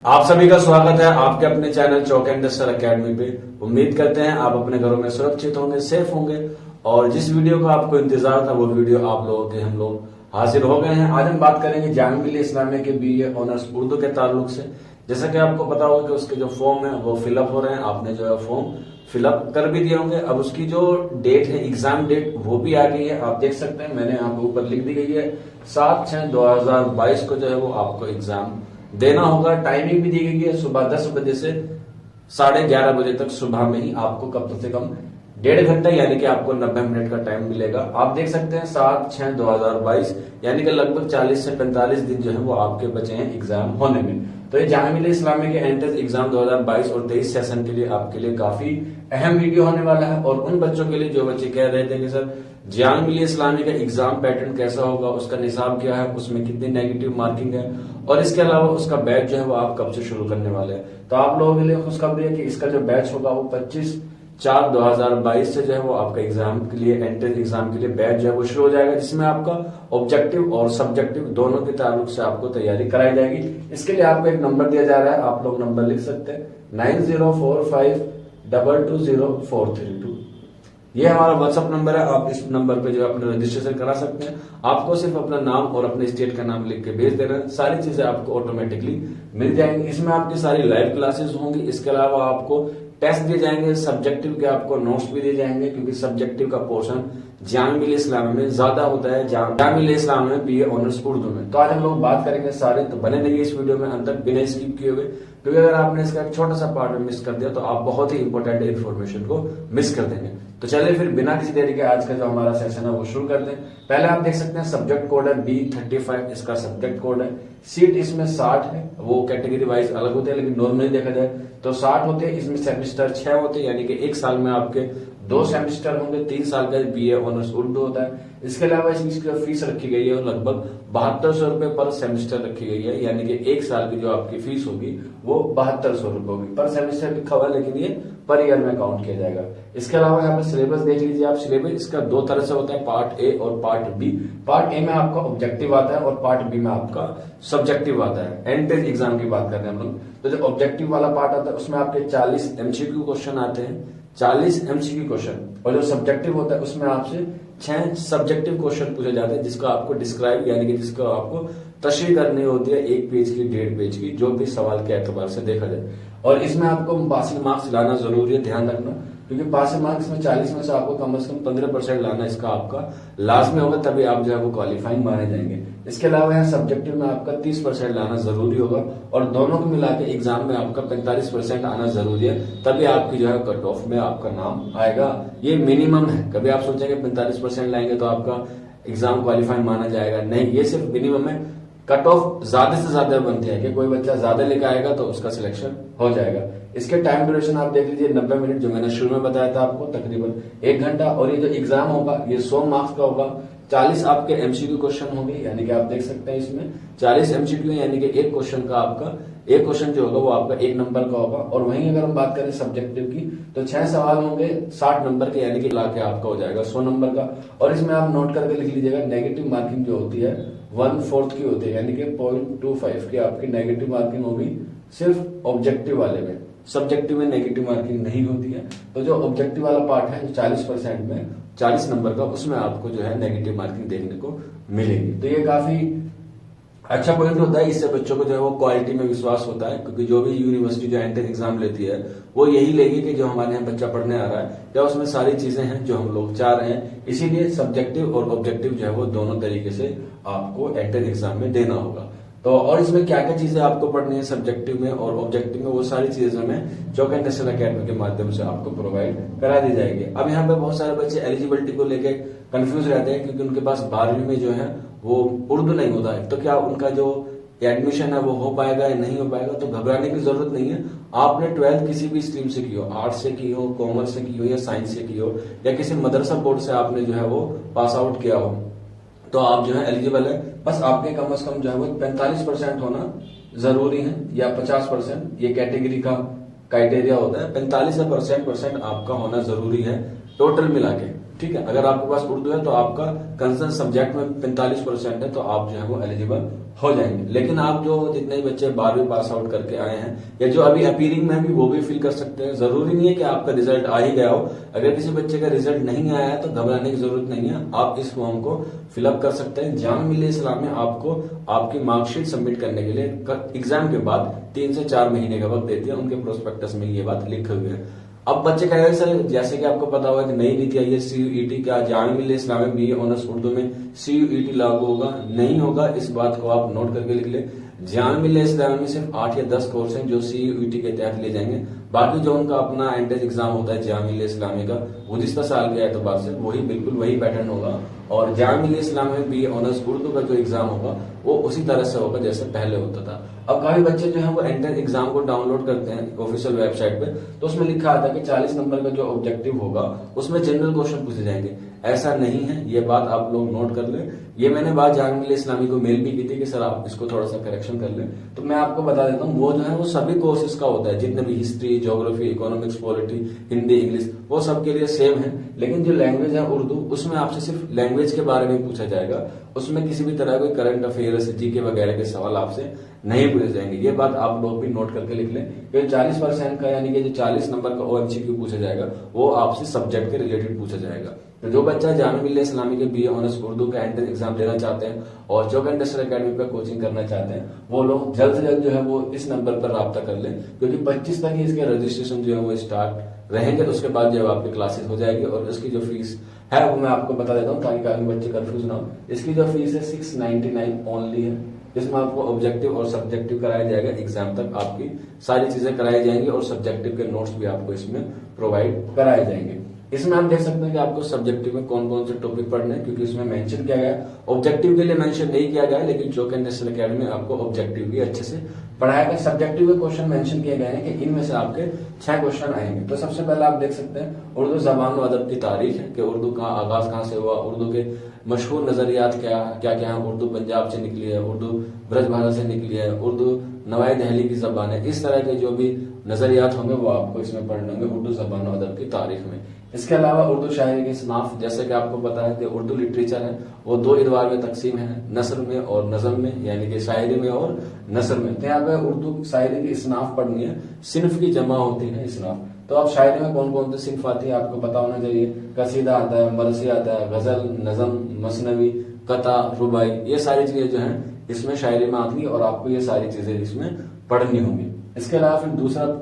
आप सभी का स्वागत है आपके अपने चैनल चौक इंडस्ट्रियल एकेडमी पे। उम्मीद करते हैं आप अपने घरों में सुरक्षित होंगे, सेफ होंगे और जिस वीडियो का आपको इंतजार था वो वीडियो आप लोगों के हम लोग हाजिर हो गए हैं। आज हम बात करेंगे जामिया मिल्लिया इस्लामिया के बीए ऑनर्स उर्दू के ताल्लुक से। जैसा कि आपको पता होगा कि उसके जो फॉर्म है वो फिलअप हो रहे हैं, आपने जो है फॉर्म फिलअप कर भी दिए होंगे। अब उसकी जो डेट है, एग्जाम डेट, वो भी आ गई है। आप देख सकते हैं, मैंने यहाँ पे ऊपर लिख दी गई है 7/6/2022 को जो है वो आपको एग्जाम देना होगा। टाइमिंग भी दी गई है सुबह 10 बजे से 11:30 बजे तक। सुबह में ही आपको कम से कम 1.5 घंटा यानी कि आपको 90 मिनट का टाइम मिलेगा। आप देख सकते हैं 7/6/2022 यानी कि लगभग 40 से 45 दिन जो है वो आपके बचे हैं एग्जाम होने में। तो ये जामिया मिल्लिया इस्लामिया के एंट्रेंस एग्जाम 2022 और 23 सेशन के लिए आपके लिए काफी अहम वीडियो होने वाला है। और उन बच्चों के लिए जो बच्चे कह रहे थे कि सर जामिया मिल्लिया इस्लामिया का एग्जाम पैटर्न कैसा होगा, उसका निसाब क्या है, उसमें कितनी नेगेटिव मार्किंग है और इसके अलावा उसका बैच जो है वो आप कब से शुरू करने वाले हैं, तो आप लोगों के लिए खुशखबरी है कि इसका जो बैच होगा वो 25/4/2022 से जो है वो आपका एग्जाम के लिए, एंट्रेंस एग्जाम के लिए बैच जो है वो शुरू हो जाएगा, जिसमें आपका ऑब्जेक्टिव और सब्जेक्टिव दोनों के ताल्लुक से आपको तैयारी कराई जाएगी। इसके लिए आपको एक नंबर दिया जा रहा है, आप लोग नंबर लिख सकते हैं 9045220432। ये हमारा व्हाट्सअप नंबर है, आप इस नंबर पे जो है अपना रजिस्ट्रेशन करा सकते हैं। आपको सिर्फ अपना नाम और अपने स्टेट का नाम लिख के भेज देना है, सारी चीजें आपको ऑटोमेटिकली मिल जाएंगी। इसमें आपकी सारी लाइव क्लासेस होंगी। इसके अलावा आपको टेस्ट दिए जाएंगे, सब्जेक्टिव के आपको नोट्स भी दिए जाएंगे, क्योंकि सब्जेक्टिव का पोर्शन जामिया मिल्लिया इस्लामिया में ज्यादा होता है, जामिया मिल्लिया इस्लामिया में बीए ऑनर्स उर्दू में। तो आज हम लोग बात करेंगे सारे, तो बने रहिए इस वीडियो में अंत तक बिना स्किप किए हुए, क्योंकि अगर आपने इसका एक छोटा सा पार्ट मिस कर दिया तो आप बहुत ही इंपॉर्टेंट इन्फॉर्मेशन को मिस कर देंगे। तो चलिए फिर बिना किसी देरी के आज का जो हमारा सेशन है वो शुरू कर दें। पहले आप देख सकते हैं सब्जेक्ट कोड है B35, इसका सब्जेक्ट कोड है। सीट इसमें 60 है, वो कैटेगरी वाइज अलग होते हैं, लेकिन नॉर्मली देखा जाए तो 60 होते हैं। इसमें सेमेस्टर 6 होते हैं, यानी कि एक साल में आपके 2 सेमेस्टर होंगे। 3 साल का बीए ऑनर्स उर्दू होता है। इसके अलावा इसकी फीस रखी गई है लगभग 7200 रुपए पर सेमेस्टर रखी गई है, यानी कि एक साल की जो आपकी फीस होगी वो 7200 रुपए होगी। पर सेमेस्टर लिखा हुआ है, लेकिन ये पर ईयर में काउंट किया जाएगा। इसके अलावा यहाँ पे सिलेबस देख लीजिए आप। सिलेबस इसका 2 तरह से होता है, पार्ट ए और पार्ट बी। पार्ट ए में आपका ऑब्जेक्टिव आता है और पार्ट बी में आपका सब्जेक्टिव आता है। एंट्रेंस एग्जाम की बात कर रहे हैं हम लोग। तो जो ऑब्जेक्टिव वाला पार्ट आता है उसमें आपके 40 MCQ क्वेश्चन आते हैं, 40 MCQ क्वेश्चन। और जो सब्जेक्टिव होता है उसमें आपसे 6 सब्जेक्टिव क्वेश्चन पूछे जाते हैं, जिसको आपको डिस्क्राइब यानी कि जिसको आपको तशरीह करनी होती है 1 पेज की, 1.5 पेज की, जो भी सवाल के एतबार से देखा जाए। और इसमें आपको पासिंग मार्क्स लाना जरूरी है, ध्यान रखना, क्योंकि पासिंग मार्क्स में 40 में से आपको कम से कम 15% लाना इसका आपका लाजमी होगा, तभी आप जो है वो क्वालिफाइंग माने जाएंगे। इसके अलावा यहाँ सब्जेक्टिव में आपका 30% लाना जरूरी होगा और दोनों को मिला के एग्जाम में आपका 45% आना जरूरी है, तभी आपकी जो है कट ऑफ में आपका नाम आएगा। ये मिनिमम है, कभी आप सोचेंगे 45% लाएंगे तो आपका एग्जाम क्वालिफाइंग माना जाएगा, नहीं, ये सिर्फ मिनिमम है। कट ऑफ ज्यादा से ज्यादा बनती है कि कोई बच्चा ज्यादा लेकर आएगा तो उसका सिलेक्शन हो जाएगा। इसके टाइम ड्यूरेशन आप देख लीजिए 90 मिनट, जो मैंने शुरू में बताया था आपको, तकरीबन 1 घंटा। और ये जो एग्जाम होगा ये 100 मार्क्स का होगा। 40 आपके MCQ क्वेश्चन होंगे, यानी कि आप देख सकते हैं इसमें 40 MCQ, यानी कि एक क्वेश्चन का आपका, एक क्वेश्चन जो होगा वो आपका 1 नंबर का होगा। और वहीं अगर हम बात करें सब्जेक्टिव की तो 6 सवाल होंगे 60 नंबर के, यानी कि लाके आपका हो जाएगा 100 नंबर का। और इसमें आप नोट करके लिख लीजिएगा, नेगेटिव मार्किंग जो होती है 1/4 की होती है, यानी कि 0.25 की आपकी नेगेटिव मार्किंग होगी सिर्फ ऑब्जेक्टिव वाले में। सब्जेक्टिव में नेगेटिव मार्किंग नहीं होती है। तो जो ऑब्जेक्टिव वाला पार्ट है 40% में 40 नंबर का, उसमें आपको जो है नेगेटिव मार्किंग देखने को मिलेगी। तो ये काफी अच्छा पॉइंट होता है, इससे बच्चों को जो है वो क्वालिटी में विश्वास होता है, क्योंकि जो भी यूनिवर्सिटी जो एंट्रेंस एग्जाम लेती है वो यही लेगी कि जो हमारे यहाँ बच्चा पढ़ने आ रहा है या उसमें सारी चीजें हैं जो हम लोग चाह रहे हैं। इसीलिए सब्जेक्टिव और ऑब्जेक्टिव जो है वो दोनों तरीके से आपको एंट्रेंस एग्जाम में देना होगा। तो और इसमें क्या क्या चीजें आपको पढ़नी है सब्जेक्टिव में और ऑब्जेक्टिव में, वो सारी चीजें हमें चौक इंडस्ट्रियल एकेडमी के माध्यम से आपको प्रोवाइड करा दी जाएगी। अब यहाँ पे बहुत सारे बच्चे एलिजिबिलिटी को लेके कंफ्यूज रहते हैं, क्योंकि उनके पास 12वीं में जो है वो उर्दू नहीं होता है, तो क्या उनका जो एडमिशन है वो हो पाएगा या नहीं हो पाएगा। तो घबराने की जरूरत नहीं है। आपने 12th किसी भी स्ट्रीम से की हो, आर्ट्स से की हो, कॉमर्स से की हो या साइंस से की हो, या किसी मदरसा बोर्ड से आपने जो है वो पास आउट किया हो, तो आप जो है एलिजिबल है। बस आपके कम से कम जो है वो 45% होना जरूरी है, या 50%, ये कैटेगरी का क्राइटेरिया होता है। 45% आपका होना जरूरी है टोटल मिला के, ठीक है। अगर आपके पास उर्दू है तो आपका कंसर्न सब्जेक्ट में 45% है, तो आप जो है वो एलिजिबल हो जाएंगे। लेकिन आप जो जितने भी बच्चे 12वीं पास आउट करके आए हैं या जो अभी अपीयरिंग में भी, वो भी फिल कर सकते हैं। जरूरी नहीं है कि आपका रिजल्ट आ ही गया हो। अगर किसी बच्चे का रिजल्ट नहीं आया है तो घबराने की जरूरत नहीं है, आप इस फॉर्म को फिलअप कर सकते हैं। जामिया मिल्लिया इस्लामिया में आपको आपकी मार्कशीट सबमिट करने के लिए एग्जाम के बाद 3 से 4 महीने का वक्त देती है। उनके प्रोस्पेक्टस में ये बात लिखी हुई है। अब बच्चे कह रहे हैं सर, जैसे कि आपको पता होगा कि नई नीति आई है CUET, क्या जामिया मिल्लिया इस्लामिया में BA ऑनर्स उर्दू में CUET लागू होगा? नहीं होगा। इस बात को आप नोट करके लिख ले। जामिया मिल्लिया इस्लामिया में सिर्फ 8 या 10 कोर्स हैं जो CUET के तहत ले जाएंगे। बाकी जो उनका अपना एंट्रेंस एग्जाम होता है जामिया मिल्लिया इस्लामिया का, गुज़िश्ता साल के एतबार से वही बिल्कुल वही पैटर्न होगा। और जामिया मिल्लिया इस्लामिया में BA ऑनर्स उर्दू का जो एग्जाम होगा वो उसी तरह से होगा जैसे पहले होता था। अब काफी बच्चे जो है वो एंट्रेंस एग्जाम को डाउनलोड करते हैं ऑफिशियल वेबसाइट पे, तो उसमें लिखा आता है कि 40 नंबर का जो ऑब्जेक्टिव होगा उसमें जनरल क्वेश्चन पूछे जाएंगे। ऐसा नहीं है, ये बात आप लोग नोट कर लें। ये मैंने बात जामिया मिल्लिया इस्लामिया को मेल भी की थी कि सर आप इसको थोड़ा सा करेक्शन कर लें। तो मैं आपको बता देता हूँ, वो जो है वो सभी कोर्सेज का होता है, जितने भी history, geography, economics, polity, Hindi, English, वो सबके लिए सेम है। लेकिन जो लैंग्वेज है उर्दू, उसमें आपसे सिर्फ लैंग्वेज के बारे में पूछा जाएगा। उसमें किसी भी तरह कोई करंट अफेयर्स, जीके वगैरह के सवाल आपसे नहीं पूछे जाएंगे। ये बात आप लोग भी नोट करके लिख लें कि 40% का यानी कि जो 40 नंबर का OMCQ पूछा जाएगा वो आपसे सब्जेक्ट के रिलेटेड पूछा जाएगा। तो जो बच्चा जामिया मिल्लिया इस्लामिया के BA ऑनर्स उर्दू का एंट्रेंस एग्जाम देना चाहते हैं और चौक इंडस्ट्रियल एकेडमी पर कोचिंग करना चाहते हैं, वो लोग जल्द से जल्द जो है वो इस नंबर पर राब्ता कर लें, क्योंकि 25 तक ही इसके रजिस्ट्रेशन जो है वो स्टार्ट रहेंगे। उसके बाद जो आपकी क्लासेस हो जाएगी और इसकी जो फीस है वो मैं आपको बता देता हूँ ताकि काफी बच्चे कंफ्यूज ना हो। इसकी जो फीस है 699 ओनली है, जिसमें आपको ऑब्जेक्टिव और सब्जेक्टिव कराया जाएगा। एग्जाम तक आपकी सारी चीजें कराई जाएंगी और सब्जेक्टिव के नोट्स भी आपको इसमें प्रोवाइड कराए जाएंगे। इसमें आप देख सकते हैं कि आपको सब्जेक्टिव में कौन कौन से टॉपिक पढ़ने हैं, क्योंकि इसमें मेंशन किया गया है। ऑब्जेक्टिव के लिए मेंशन नहीं किया गया है, लेकिन चौक इंडस्ट्रियल एकेडमी आपको ऑब्जेक्टिव भी अच्छे से पढ़ाया गया। सब्जेक्टिव के क्वेश्चन मेंशन किए गए हैं कि इनमें से आपके 6 क्वेश्चन आएंगे। तो सबसे पहले आप देख सकते हैं उर्दू जबान व अदब की तारीख है कि उर्दू का आगाज कहाँ से हुआ, उर्दू के मशहूर नजरियात क्या क्या क्या है। उर्दू पंजाब से निकली है, उर्दू ब्रजभाषा से निकली है, उर्दू नवाई दहली की जबान है। इस तरह के जो भी नजरियात होंगे वो आपको इसमें पढ़ने होंगे उर्दू जबान और अदब की तारीख में। इसके अलावा उर्दू शायरी की सनाफ, जैसे कि आपको पता है कि उर्दू लिटरेचर है वो 2 इदवार में तकसीम है, नसर में और नज़म में, यानी कि शायरी में और नसर में। तो यहाँ पे उर्दू शायरी की इसनाफ पढ़नी है, सिन्फ की जमा होती है इसनाफ। तो अब शायरी में कौन कौन सी सिन्फ आती है आपको पता होना चाहिए। कसीदा आता है, मरसी आता है, गजल, नज़म, मसनवी, कता, रुबाई, ये सारी चीजें जो हैं इसमें शायरी में आती है और आपको ये सारी चीजें इसमें पढ़नी होंगी। इसके अलावा फिर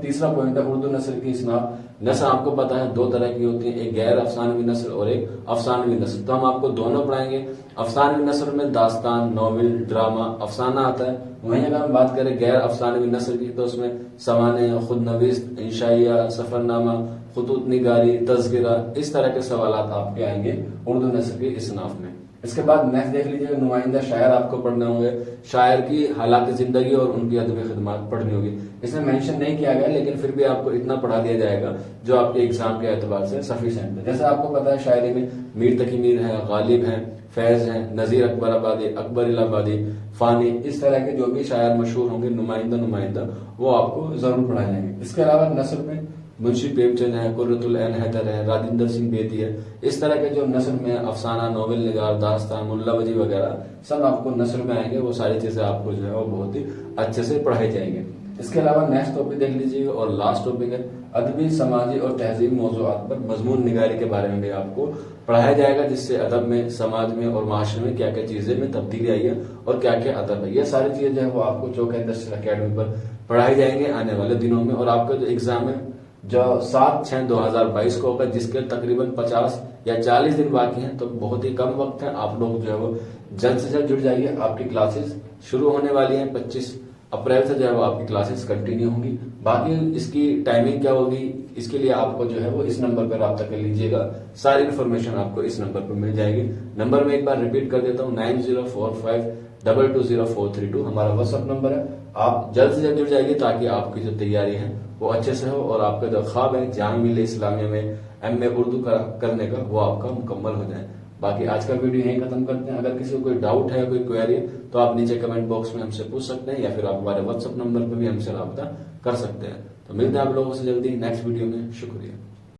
तीसरा पॉइंट है उर्दू नस्र की इसनाफ। नस्र आपको पता है 2 तरह की होती है, एक गैर अफसानवी नस्र और एक अफसानवी नस्र। तो हम आपको दोनों पढ़ाएंगे। अफसानवी नस्र में दास्तान, नॉवेल, ड्रामा, अफसाना आता है। वहीं अगर हम बात करें गैर अफसानवी नस्र की तो उसमें सवाने, खुदनवीस, इंशाइया, सफरनामा, खुतूत निगारी, तज़किरा, इस तरह के सवालात आपके आएंगे उर्दू नस्र की इसनाफ में। इसके बाद नेक्स्ट देख लीजिए, नुमाइंदा शायर आपको पढ़ने होंगे। शायर की हालात जिंदगी और उनकी अदबी खिदमत पढ़नी होगी। इसमें मेंशन नहीं किया गया, लेकिन फिर भी आपको इतना पढ़ा दिया जाएगा जो आपके एग्जाम के एतबार से सफिशिएंट है। जैसे आपको पता है शायरी में मीर तकी मीर है, गालिब है, फैज है, नजीर अकबर आबादी, अकबर इलाहाबादी, फानी, इस तरह के जो भी शायर मशहूर होंगे नुमाइंदा वो आपको जरूर पढ़ाए जाएंगे। इसके अलावा नस्र में मुंशी प्रेमचंद है, कुर्रतुल ऐन हैदर है, राजिंदर सिंह बेदी है, इस तरह के जो नस्र में अफसाना, नोवेल निगार, दास्तान, मुल्ला वजी वगैरह सब आपको नस्र में आएंगे। वो सारी चीजें आपको जो है वो बहुत ही अच्छे से पढ़ाई जाएंगे। इसके अलावा नेक्स्ट टॉपिक देख लीजिए और लास्ट टॉपिक है अदबी, समाजी और तहजीब मौजूआत पर मजमून निगारी के बारे में भी आपको पढ़ाया जाएगा, जिससे अदब में, समाज में और माशरे में क्या क्या चीजें में तब्दीली आई है और क्या क्या अदब है। ये सारी चीजें जो है वो आपको चौक इंडस्ट्रियल एकेडमी पर पढ़ाई जाएंगे आने वाले दिनों में। और आपका जो एग्जाम है जो 7/6/2022 को होगा, जिसके तकरीबन 50 या 40 दिन बाकी हैं, तो बहुत ही कम वक्त है। आप लोग जो है वो जल्द से जल्द जुड़ जाइए। आपकी क्लासेस शुरू होने वाली हैं 25 अप्रैल से जो है वो आपकी क्लासेस कंटिन्यू होंगी। बाकी इसकी टाइमिंग क्या होगी, इसके लिए आपको जो है वो इस नंबर पर रब्ता कर लीजिएगा। सारी इन्फॉर्मेशन आपको इस नंबर पर मिल जाएगी। नंबर में एक बार रिपीट कर देता हूँ, 9045220432 हमारा व्हाट्सएप नंबर है। आप जल्द से जल्द जुड़ जाइए ताकि आपकी जो तैयारी है वो अच्छे से हो और आपका जो ख्वाब है जामिया मिल्लिया इस्लामिया में MA उर्दू करने का वो आपका मुकम्मल हो जाए। बाकी आज का वीडियो यहीं खत्म करते हैं। अगर किसी को कोई डाउट है, कोई क्वेरी है, तो आप नीचे कमेंट बॉक्स में हमसे पूछ सकते हैं या फिर आप हमारे व्हाट्सएप नंबर पर भी हमसे रब्ता कर सकते हैं। तो मिलते हैं आप लोगों से जल्दी नेक्स्ट वीडियो में। शुक्रिया।